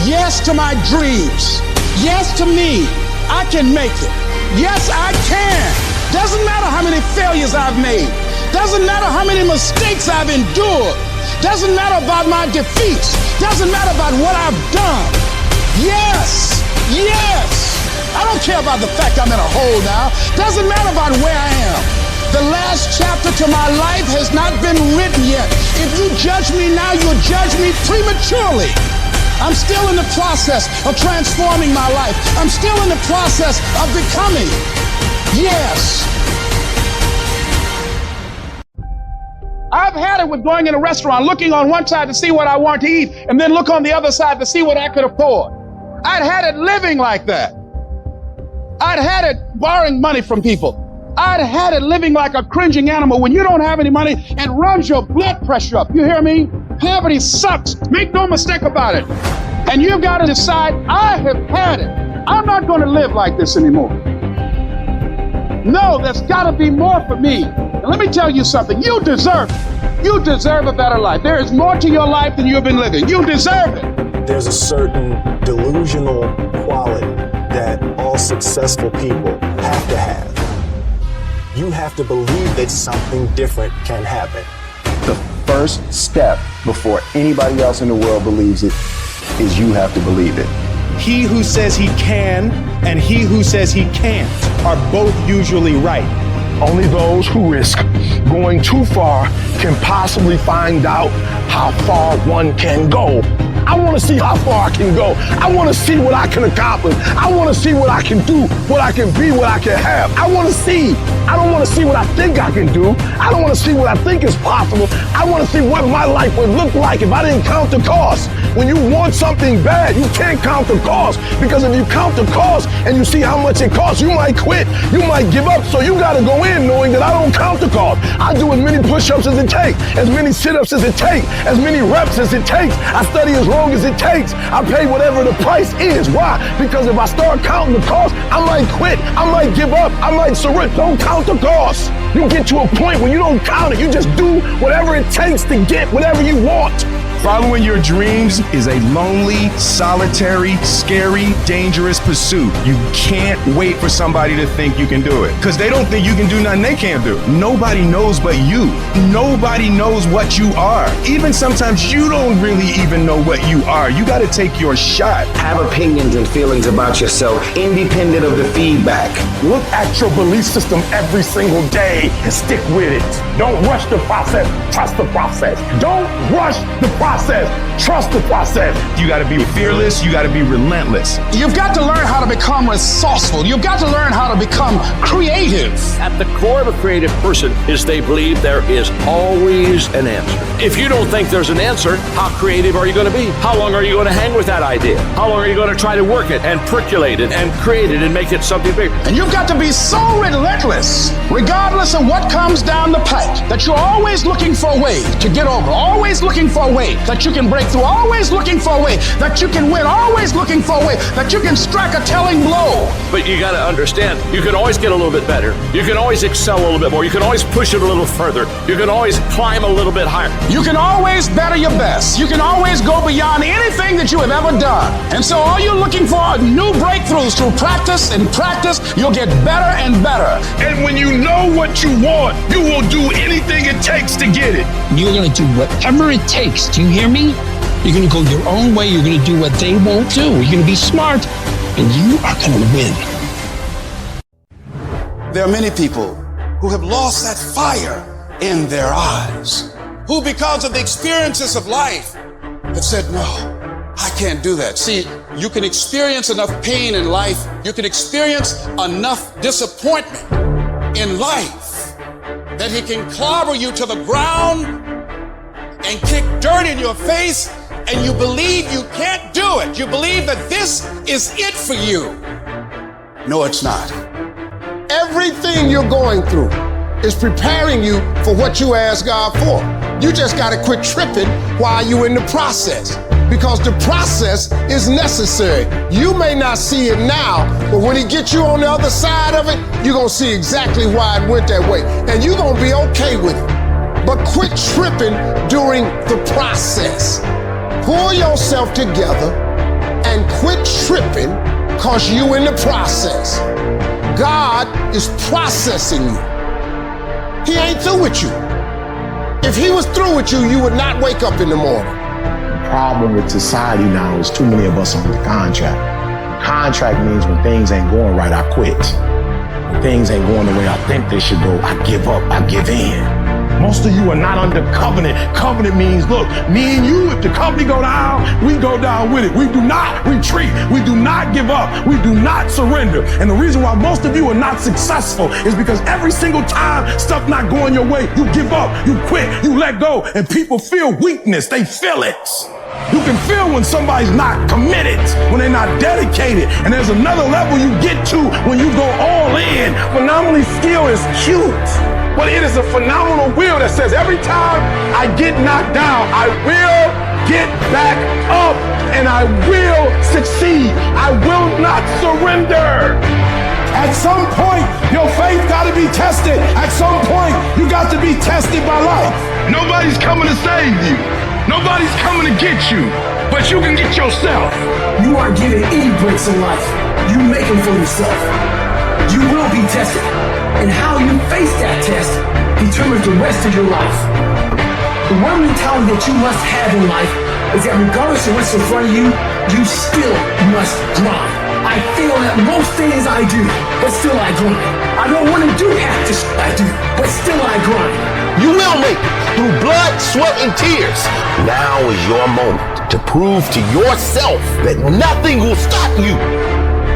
Yes to my dreams. Yes to me. I can make it. Yes, I can. Doesn't matter how many failures I've made. Doesn't matter how many mistakes I've endured. Doesn't matter about my defeats. Doesn't matter about what I've done. Yes, yes. I don't care about the fact I'm in a hole now. Doesn't matter about where I am. The last chapter to my life has not been written yet. If you judge me now, you'll judge me prematurely. I'm still in the process of transforming my life. I'm still in the process of becoming. Yes. I've had it with going in a restaurant, looking on one side to see what I want to eat, and then look on the other side to see what I could afford. I'd had it living like that. I'd had it borrowing money from people. I'd had it living like a cringing animal when you don't have any money and runs your blood pressure up. You hear me? Poverty sucks. Make no mistake about it. And you've got to decide, I have had it. I'm not going to live like this anymore. No, there's got to be more for me. And let me tell you something. You deserve it. You deserve a better life. There is more to your life than you've been living. You deserve it. There's a certain delusional quality that all successful people have to have. You have to believe that something different can happen. The first step before anybody else in the world believes it is you have to believe it. He who says he can and he who says he can't are both usually right. Only those who risk going too far can possibly find out how far one can go. I want to see how far I can go. I want to see what I can accomplish. I want to see what I can do, what I can be, what I can have. I want to see. I don't want to see what I think I can do. I don't want to see what I think is possible. I want to see what my life would look like if I didn't count the cost. When you want something bad, you can't count the cost, because if you count the cost and you see how much it costs, you might quit. You might give up. So you got to go in knowing that I don't count the cost. I do as many push-ups as it takes, as many sit-ups as it takes, as many reps as it takes. I study as long as it takes. I pay whatever the price is. Why? Because if I start counting the cost, I might quit. I might give up. I might surrender. Don't count the cost. You get to a point where you don't count it. You just do whatever it takes to get whatever you want. Following your dreams is a lonely, solitary, scary, dangerous pursuit. You can't wait for somebody to think you can do it, because they don't think you can do nothing they can't do. Nobody knows but you. Nobody knows what you are. Even sometimes you don't really even know what you are. You got to take your shot. Have opinions and feelings about yourself, independent of the feedback. Look at your belief system every single day and stick with it. Don't rush the process. Trust the process. Don't rush the process. Trust the process. You got to be fearless. You got to be relentless. You've got to learn how to become resourceful. You've got to learn how to become creative. At the core of a creative person is they believe there is always an answer. If you don't think there's an answer, how creative are you going to be? How long are you going to hang with that idea? How long are you going to try to work it and percolate it and create it and make it something bigger? And you've got to be so relentless, regardless of what comes down the pike, that you're always looking for a way to get over, always looking for a way that you can break through, always looking for a way that you can win, always looking for a way that you can strike a telling blow. But you got to understand, you can always get a little bit better. You can always excel a little bit more. You can always push it a little further. You can always climb a little bit higher. You can always better your best. You can always go beyond anything that you have ever done. And so all you're looking for are new breakthroughs. Through practice and practice, you'll get better and better. And when you know what you want, you will do anything it takes to get it. You're going to do whatever it takes. Do you hear me? You're going to go your own way. You're going to do what they won't do. You're going to be smart, and you are going to win. There are many people who have lost that fire in their eyes, who because of the experiences of life have said, no, I can't do that. See, you can experience enough pain in life. You can experience enough disappointment in life that he can clobber you to the ground and kick dirt in your face, and you believe you can't do it. You believe that this is it for you. No, it's not. Everything you're going through is preparing you for what you ask God for. You just got to quit tripping while you're in the process, because the process is necessary. You may not see it now, but when he gets you on the other side of it, you're going to see exactly why it went that way, and you're going to be okay with it. But quit tripping during the process. Pull yourself together and quit tripping cause you in the process. God is processing you. He ain't through with you. If he was through with you, you would not wake up in the morning. The problem with society now is too many of us on the contract. Contract means when things ain't going right, I quit. When things ain't going the way I think they should go, I give up, I give in. Most of you are not under covenant. Covenant means, look, me and you, if the company go down, we go down with it. We do not retreat. We do not give up. We do not surrender. And the reason why most of you are not successful is because every single time stuff not going your way, you give up, you quit, you let go, and people feel weakness. They feel it. You can feel when somebody's not committed, when they're not dedicated. And there's another level you get to when you go all in. Phenomenally skill is cute, but it is a phenomenal will that says every time I get knocked down, I will get back up and I will succeed. I will not surrender. At some point, your faith got to be tested. At some point, you got to be tested by life. Nobody's coming to save you. Nobody's coming to get you, but you can get yourself. You aren't given any breaks in life. You make them for yourself. You will be tested, and how you face that test determines the rest of your life. The one mentality that you must have in life is that regardless of what's in front of you, you still must grind. I fail at most things I do, but still I grind. I don't want to do half the shit I do, but still I grind. You will make it through blood, sweat, and tears. Now is your moment to prove to yourself that nothing will stop you.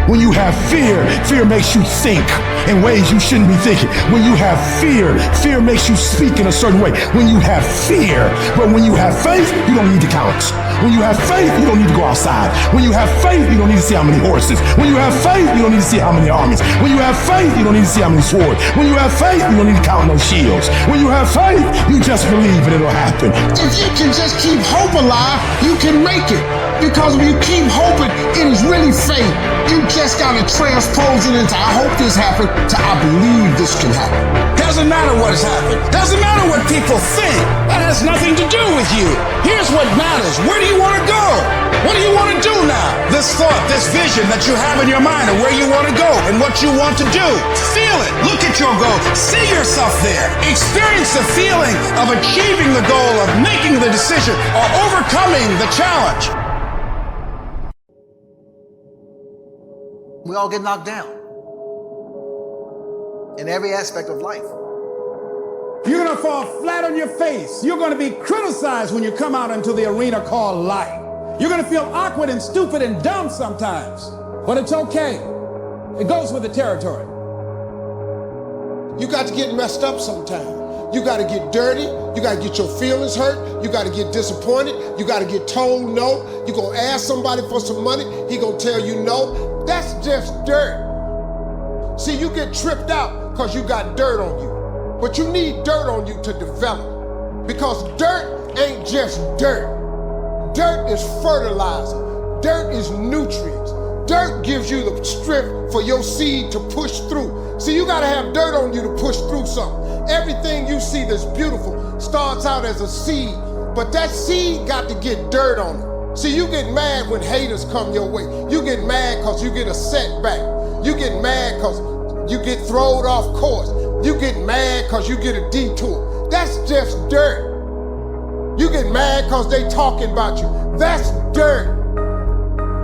When you have fear, fear makes you think in ways you shouldn't be thinking. When you have fear, fear makes you speak in a certain way. When you have fear, but when you have faith, you don't need to count. When you have faith, you don't need to go outside. When you have faith, you don't need to see how many horses. When you have faith, you don't need to see how many armies. When you have faith, you don't need to see how many swords. When you have faith, you don't need to count no shields. When you have faith, you just believe and it'll happen. If you can just keep hope alive, you can make it. Because when you keep hoping, it is really faith. You just gotta transpose it into I hope this happens to I believe this can happen. Doesn't matter what has happened. Doesn't matter what people think. That has nothing to do with you. Here's what matters. Where do you want to go? What do you want to do now? This thought, this vision that you have in your mind of where you want to go and what you want to do. Feel it. Look at your goal. See yourself there. Experience the feeling of achieving the goal, of making the decision, or overcoming the challenge. We all get knocked down in every aspect of life. You're going to fall flat on your face. You're going to be criticized when you come out into the arena called life. You're going to feel awkward and stupid and dumb sometimes, but it's okay. It goes with the territory. You got to get messed up sometimes. You got to get dirty. You got to get your feelings hurt. You got to get disappointed. You got to get told no. You're going to ask somebody for some money. He going to tell you no. That's just dirt. See, you get tripped out because you got dirt on you. But you need dirt on you to develop. Because dirt ain't just dirt. Dirt is fertilizer. Dirt is nutrients. Dirt gives you the strength for your seed to push through. See, you gotta have dirt on you to push through something. Everything you see that's beautiful starts out as a seed, but that seed got to get dirt on it. See, you get mad when haters come your way. You get mad because you get a setback. You get mad because you get thrown off course. You get mad because you get a detour. That's just dirt. You get mad because they talking about you. That's dirt.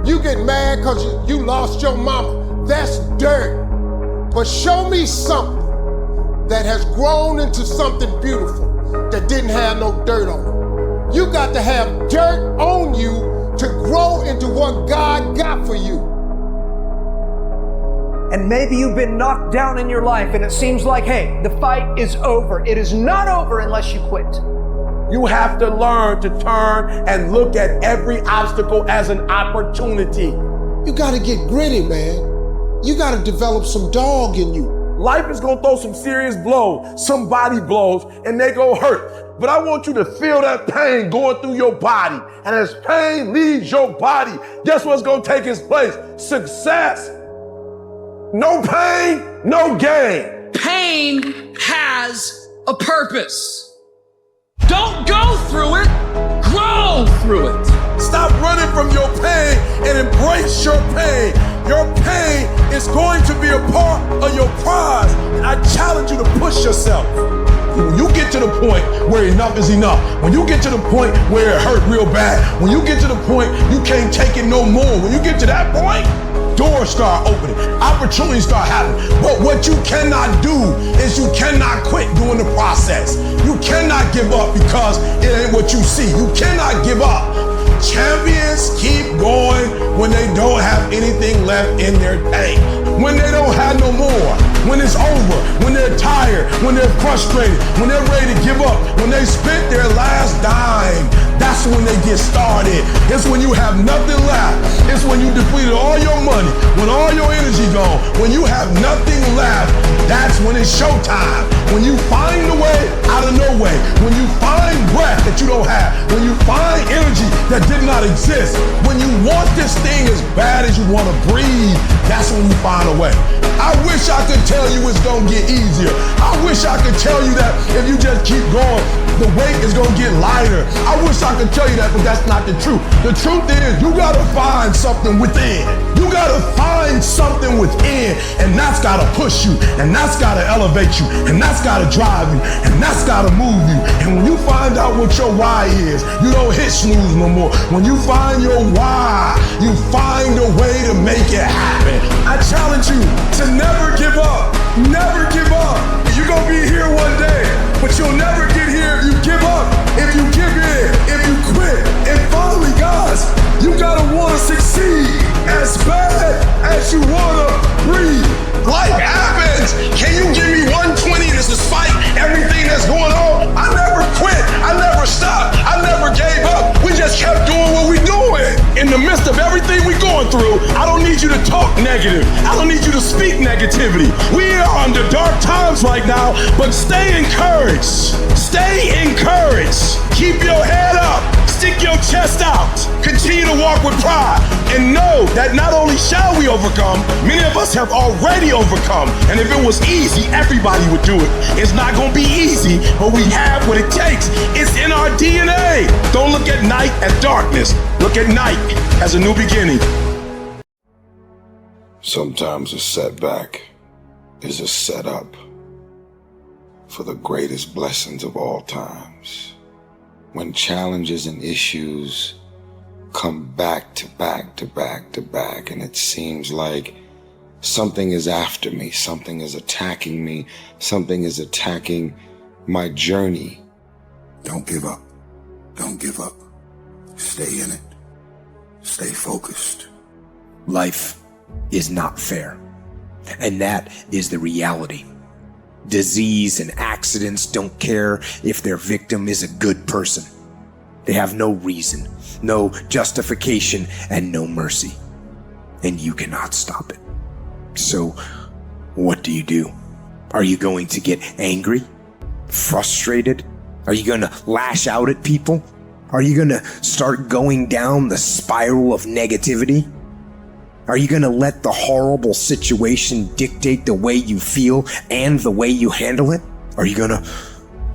You get mad because you lost your mama. That's dirt. But show me something that has grown into something beautiful that didn't have no dirt on it. You got to have dirt on you to grow into what God got for you. And maybe you've been knocked down in your life and it seems like, hey, the fight is over. It is not over unless you quit. You have to learn to turn and look at every obstacle as an opportunity. You got to get gritty, man. You got to develop some dog in you. Life is going to throw some serious blows, some body blows, and they go hurt. But I want you to feel that pain going through your body. And as pain leaves your body, guess what's going to take its place? Success. No pain, no gain. Pain has a purpose. Don't go through it, grow through it. Stop running from your pain and embrace your pain. Your pain is going to be a part of your prize. And I challenge you to push yourself. When you get to the point where enough is enough, when you get to the point where it hurt real bad, when you get to the point you can't take it no more, when you get to that point, doors start opening, opportunities start happening. But what you cannot do is you cannot quit doing the process. You cannot give up because it ain't what you see. You cannot give up. Champions keep going when they don't have anything left in their tank, when they don't have no more, when it's over, when they're tired, when they're frustrated, when they're ready to give up, when they spent their last dime. That's when they get started. It's when you have nothing left. It's when you depleted all your money, when all your energy gone, when you have nothing left. That's when it's showtime. When you find a way out of no way, when you find breath that you don't have, when you find energy that did not exist, when you want this thing as bad as you want to breathe, that's when you find a way. I wish I could tell you it's gonna get easier. I wish I could tell you that if you just keep going, the weight is gonna get lighter. I wish I could tell you that, but that's not the truth. The truth is you gotta find something within. You gotta find something within, and that's gotta push you, and that's gotta elevate you, and that's gotta drive you, and that's gotta move you. And when you find out what your why is, you don't hit snooze no more. When you find your why, you find a way to make it happen. I challenge you to never give up. Never give up. You're gonna be here one day, but you'll never get here if you give up, if you give in, if you quit. And finally, guys, you gotta wanna succeed as bad as you wanna breathe. Life happens. Can you give me 120 to despite everything that's going on? I never quit. I never stopped. I never gave up. We just kept doing what we're doing. In the midst of everything we're going through, I don't need you to talk negative. I don't need you to speak negativity. We are under dark times right now, but stay encouraged. Stay encouraged. Keep your head up. Stick your chest out. Continue to walk with pride. And know that not only shall we overcome, many of us have already overcome. And if it was easy, everybody would do it. It's not going to be easy, but we have what it takes. It's in our DNA. Don't look at night as darkness. Look at night as a new beginning. Sometimes a setback is a setup for the greatest blessings of all times. When challenges and issues come back to back to back to back, and it seems like something is after me, something is attacking me, something is attacking my journey. Don't give up. Don't give up. Stay in it. Stay focused. Life is not fair, and that is the reality. Disease and accidents don't care if their victim is a good person. They have no reason, no justification, and no mercy. And you cannot stop it. So, what do? Are you going to get angry? Frustrated? Are you going to lash out at people? Are you going to start going down the spiral of negativity? Are you going to let the horrible situation dictate the way you feel and the way you handle it? Are you going to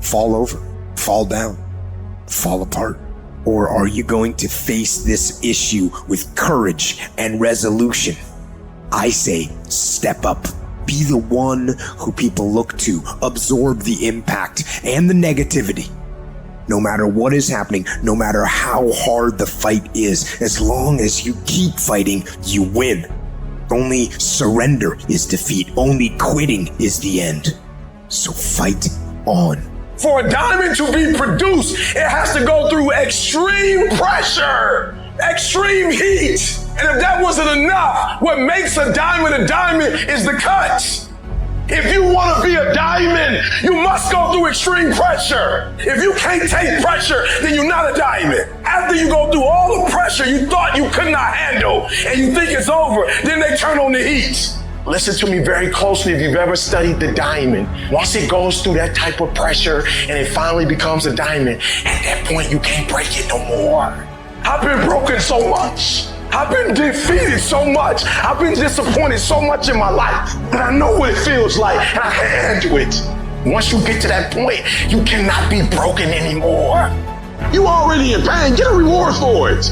fall over, fall down, fall apart? Or are you going to face this issue with courage and resolution? I say, step up. Be the one who people look to. Absorb the impact and the negativity. No matter what is happening, no matter how hard the fight is, as long as you keep fighting, you win. Only surrender is defeat. Only quitting is the end. So fight on. For a diamond to be produced, it has to go through extreme pressure, extreme heat. And if that wasn't enough, what makes a diamond is the cut. If you want to be a diamond, you must go through extreme pressure. If you can't take pressure, then you're not a diamond. After you go through all the pressure you thought you could not handle and you think it's over, then they turn on the heat. Listen to me very closely if you've ever studied the diamond. Once it goes through that type of pressure and it finally becomes a diamond, at that point you can't break it no more. I've been broken so much. I've been defeated so much. I've been disappointed so much in my life. But I know what it feels like, and I can handle it. Once you get to that point, you cannot be broken anymore. You already in pain. Get a reward for it.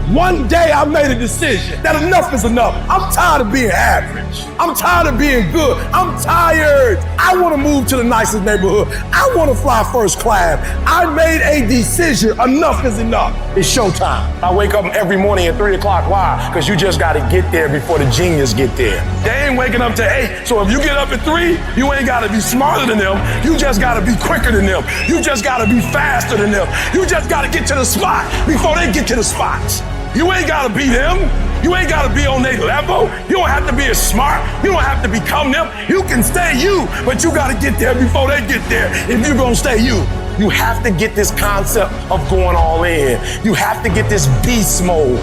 One day I made a decision that enough is enough. I'm tired of being average. I'm tired of being good. I'm tired. I want to move to the nicest neighborhood. I want to fly first class. I made a decision. Enough is enough. It's showtime. I wake up every morning at 3 o'clock. Why? Because you just got to get there before the genius get there. They ain't waking up till 8. So if you get up at 3, you ain't got to be smarter than them. You just got to be quicker than them. You just got to be faster than them. You just got to get to the spot before they get to the spots. You ain't gotta be them. You ain't gotta be on their level. You don't have to be as smart. You don't have to become them. You can stay you, but you gotta get there before they get there if you're gonna stay you. You have to get this concept of going all in. You have to get this beast mode.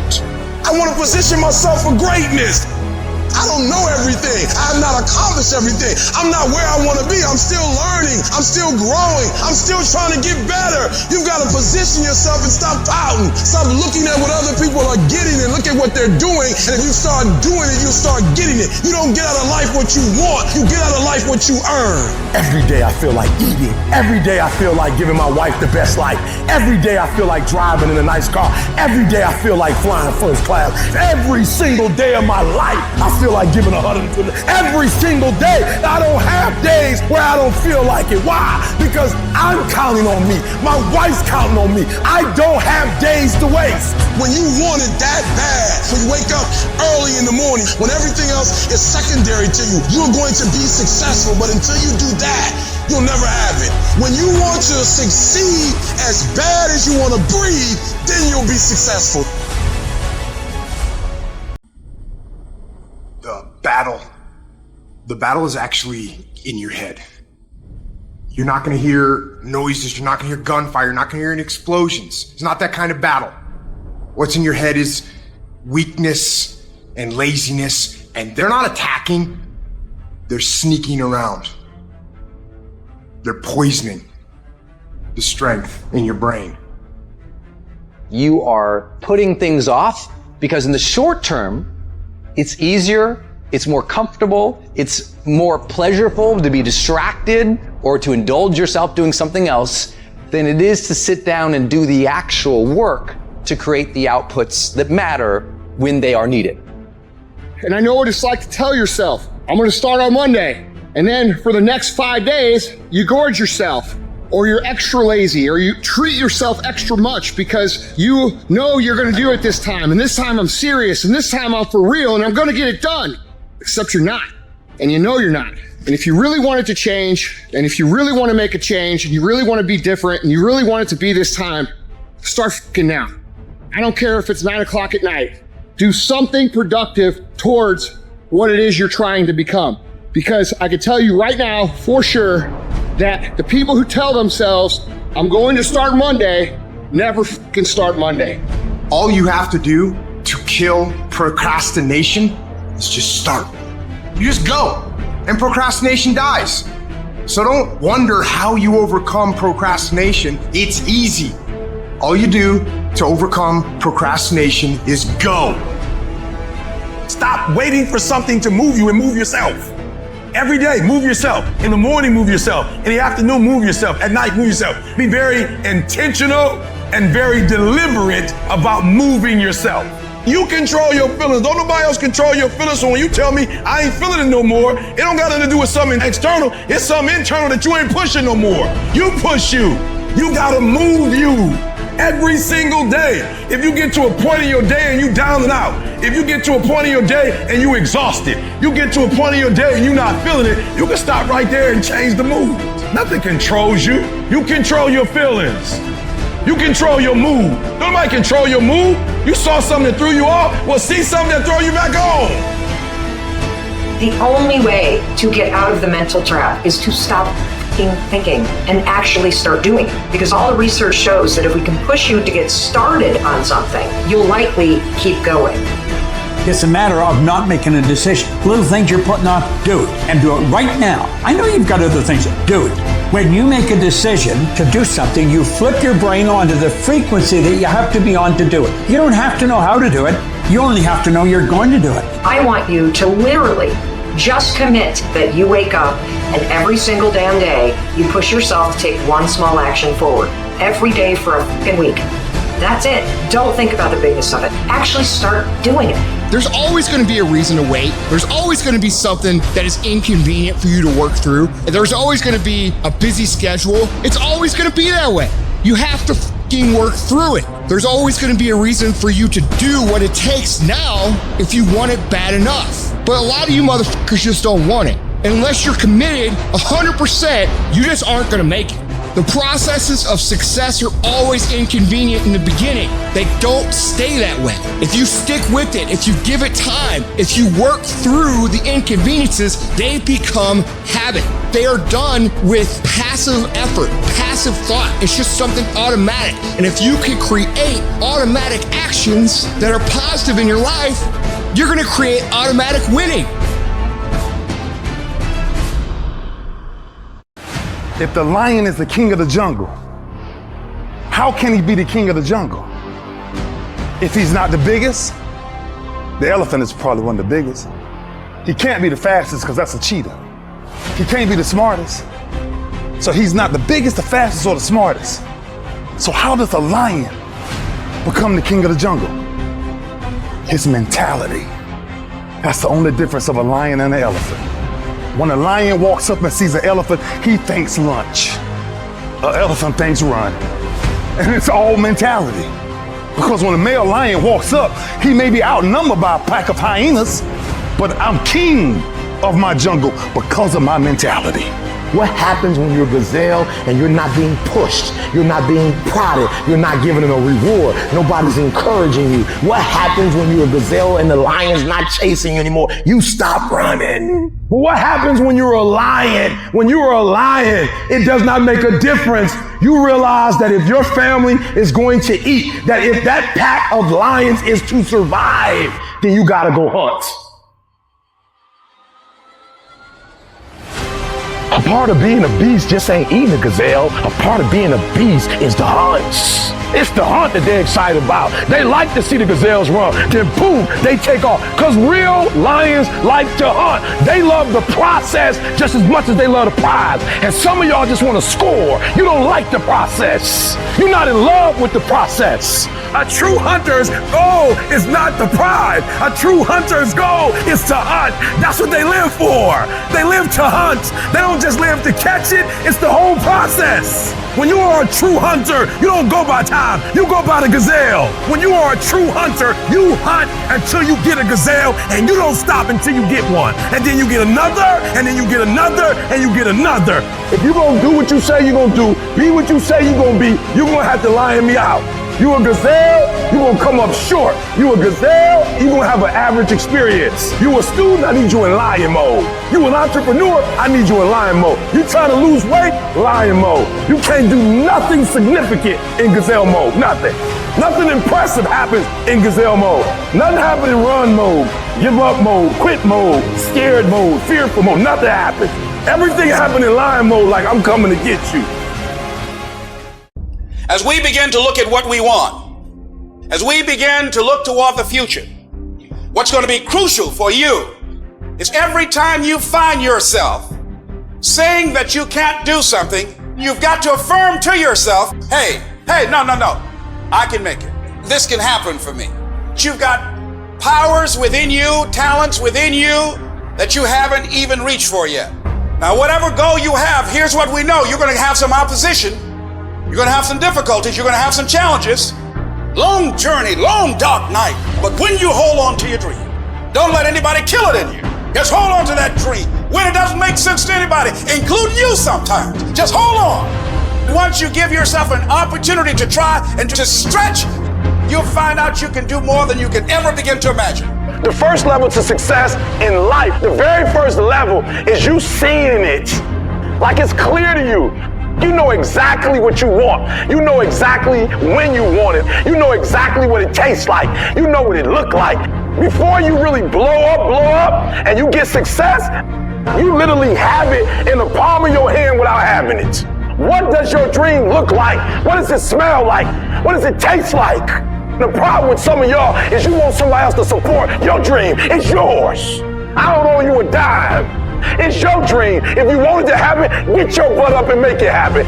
I wanna position myself for greatness. I don't know everything. I have not accomplished everything. I'm not where I want to be. I'm still learning. I'm still growing. I'm still trying to get better. You've got to position yourself and stop pouting. Stop looking at what other people are getting and look at what they're doing. And if you start doing it, you'll start getting it. You don't get out of life what you want. You get out of life what you earn. Every day I feel like eating. Every day I feel like giving my wife the best life. Every day I feel like driving in a nice car. Every day I feel like flying first class. Every single day of my life, I feel like giving 120. Every single day. I don't have days where I don't feel like it. Why? Because I'm counting on me. My wife's counting on me. I don't have days to waste. When you want it that bad, when you wake up early in the morning, when everything else is secondary to you, you're going to be successful. But until you do that, you'll never have it. When you want to succeed as bad as you want to breathe, then you'll be successful. The battle is actually in your head. You're not gonna hear noises, you're not gonna hear gunfire, you're not gonna hear any explosions. It's not that kind of battle. What's in your head is weakness and laziness, and they're not attacking, they're sneaking around. They're poisoning the strength in your brain. You are putting things off because in the short term, it's easier, it's more comfortable, it's more pleasurable to be distracted or to indulge yourself doing something else than it is to sit down and do the actual work to create the outputs that matter when they are needed. And I know what it's like to tell yourself, I'm gonna start on Monday. And then for the next 5 days, you gorge yourself, or you're extra lazy, or you treat yourself extra much because you know you're gonna do it this time, and this time I'm serious, and this time I'm for real, and I'm gonna get it done. Except you're not, and you know you're not. And if you really want it to change, and if you really want to make a change, and you really want to be different, and you really want it to be this time, start fucking now. I don't care if it's 9 o'clock at night. Do something productive towards what it is you're trying to become. Because I can tell you right now, for sure, that the people who tell themselves, I'm going to start Monday, never fucking start Monday. All you have to do to kill procrastination is just start. You just go, and procrastination dies. So don't wonder how you overcome procrastination. It's easy. All you do to overcome procrastination is go. Stop waiting for something to move you and move yourself. Every day, move yourself. In the morning, move yourself. In the afternoon, move yourself. At night, move yourself. Be very intentional and very deliberate about moving yourself. You control your feelings. Don't nobody else control your feelings. So when you tell me I ain't feeling it no more, it don't got nothing to do with something external. It's something internal that you ain't pushing no more. You push you. You gotta move you every single day. If you get to a point in your day and you down and out, if you get to a point in your day and you exhausted, you get to a point in your day and you not feeling it, you can stop right there and change the mood. Nothing controls you. You control your feelings. You control your mood. Nobody control your mood. You saw something that threw you off, well, see something that throw you back on. The only way to get out of the mental trap is to stop thinking and actually start doing it. Because all the research shows that if we can push you to get started on something, you'll likely keep going. It's a matter of not making a decision. Little things you're putting off, do it. And do it right now. I know you've got other things, do it. When you make a decision to do something, you flip your brain onto the frequency that you have to be on to do it. You don't have to know how to do it. You only have to know you're going to do it. I want you to literally just commit that you wake up and every single damn day you push yourself to take one small action forward. Every day for a fucking week. That's it. Don't think about the bigness of it. Actually start doing it. There's always going to be a reason to wait. There's always going to be something that is inconvenient for you to work through. There's always going to be a busy schedule. It's always going to be that way. You have to fucking work through it. There's always going to be a reason for you to do what it takes now if you want it bad enough. But a lot of you motherfuckers just don't want it. Unless you're committed 100%, you just aren't going to make it. The processes of success are always inconvenient in the beginning. They don't stay that way. If you stick with it, if you give it time, if you work through the inconveniences, they become habit. They are done with passive effort, passive thought. It's just something automatic. And if you can create automatic actions that are positive in your life, you're going to create automatic winning. If the lion is the king of the jungle, how can he be the king of the jungle? If he's not the biggest, the elephant is probably one of the biggest. He can't be the fastest because that's a cheetah. He can't be the smartest. So he's not the biggest, the fastest, or the smartest. So how does a lion become the king of the jungle? His mentality. That's the only difference of a lion and an elephant. When a lion walks up and sees an elephant, he thinks lunch. An elephant thinks run. And it's all mentality. Because when a male lion walks up, he may be outnumbered by a pack of hyenas, but I'm king of my jungle because of my mentality. What happens when you're a gazelle and you're not being pushed? You're not being prodded. You're not giving them a reward. Nobody's encouraging you. What happens when you're a gazelle and the lion's not chasing you anymore? You stop running. But what happens when you're a lion? When you are a lion, it does not make a difference. You realize that if your family is going to eat, that if that pack of lions is to survive, then you gotta go hunt. A part of being a beast just ain't eating a gazelle. A part of being a beast is the hunts. It's the hunt that they're excited about. They like to see the gazelles run. Then boom, they take off. Because real lions like to hunt. They love the process just as much as they love the prize. And some of y'all just want to score. You don't like the process. You're not in love with the process. A true hunter's goal is not the prize. A true hunter's goal is to hunt. That's what they live for. They live to hunt. They don't just live to catch it. It's the whole process. When you are a true hunter, you don't go by time. You go by the gazelle. When you are a true hunter, you hunt until you get a gazelle, and you don't stop until you get one. And then you get another, and then you get another, and you get another. If you're gonna do what you say you're gonna do, be what you say you're gonna be, you're gonna have to lion me out. You a gazelle, you gonna come up short. You a gazelle, you gonna have an average experience. You a student, I need you in lion mode. You an entrepreneur, I need you in lion mode. You trying to lose weight, lion mode. You can't do nothing significant in gazelle mode, nothing. Nothing impressive happens in gazelle mode. Nothing happens in run mode, give up mode, quit mode, scared mode, fearful mode, nothing happens. Everything happens in lion mode like I'm coming to get you. As we begin to look at what we want, as we begin to look toward the future, what's going to be crucial for you is every time you find yourself saying that you can't do something, you've got to affirm to yourself, hey, no, I can make it. This can happen for me. You've got powers within you, talents within you that you haven't even reached for yet. Now, whatever goal you have, here's what we know. You're going to have some opposition. You're going to have some difficulties. You're going to have some challenges. Long journey, long dark night. But when you hold on to your dream, don't let anybody kill it in you. Just hold on to that dream. When it doesn't make sense to anybody, including you sometimes, just hold on. Once you give yourself an opportunity to try and to stretch, you'll find out you can do more than you can ever begin to imagine. The first level to success in life, the very first level is you seeing it. Like it's clear to you. You know exactly what you want. You know exactly when you want it. You know exactly what it tastes like. You know what it look like. Before you really blow up, and you get success, you literally have it in the palm of your hand without having it. What does your dream look like? What does it smell like? What does it taste like? The problem with some of y'all is you want somebody else to support your dream. It's yours. I don't owe you a dime. It's your dream. If you want it to happen, get your butt up and make it happen.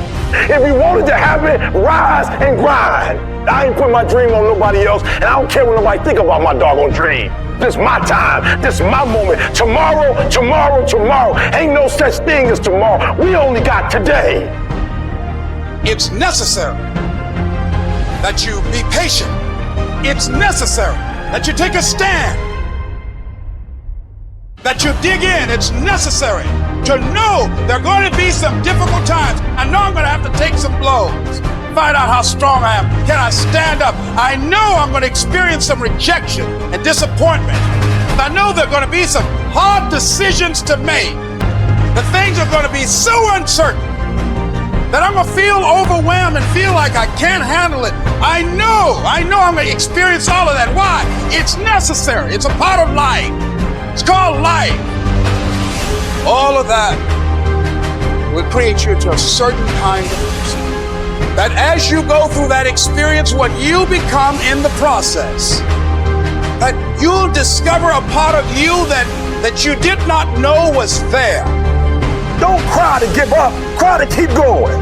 If you want it to happen, rise and grind. I ain't put my dream on nobody else, and I don't care what nobody think about my doggone dream. This is my time. This is my moment. Tomorrow. Ain't no such thing as tomorrow. We only got today. It's necessary that you be patient. It's necessary that you take a stand, that you dig in. It's necessary to know there are going to be some difficult times. I know I'm going to have to take some blows, find out how strong I am. Can I stand up? I know I'm going to experience some rejection and disappointment. I know there are going to be some hard decisions to make. The things are going to be so uncertain that I'm going to feel overwhelmed and feel like I can't handle it. I know I'm going to experience all of that. Why? It's necessary. It's a part of life. It's called life. All of that will create you into a certain kind of person. That as you go through that experience, what you become in the process, that you'll discover a part of you that you did not know was there. Don't cry to give up. Cry to keep going.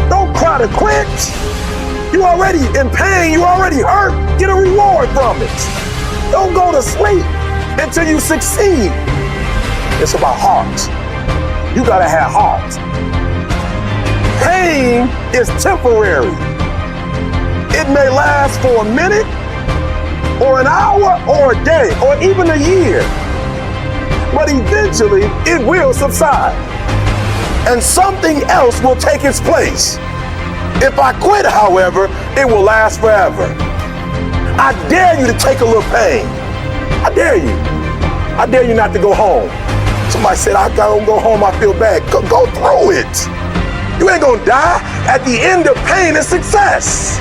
Don't cry to quit. You already in pain. You already hurt. Get a reward from it. Don't go to sleep until you succeed. It's about heart. You gotta have heart. Pain is temporary. It may last for a minute, or an hour, or a day, or even a year. But eventually, it will subside. And something else will take its place. If I quit, however, it will last forever. I dare you to take a little pain. I dare you. I dare you not to go home. Somebody said, I gotta go home, I feel bad. Go through it. You ain't gonna die. At the end of pain is success.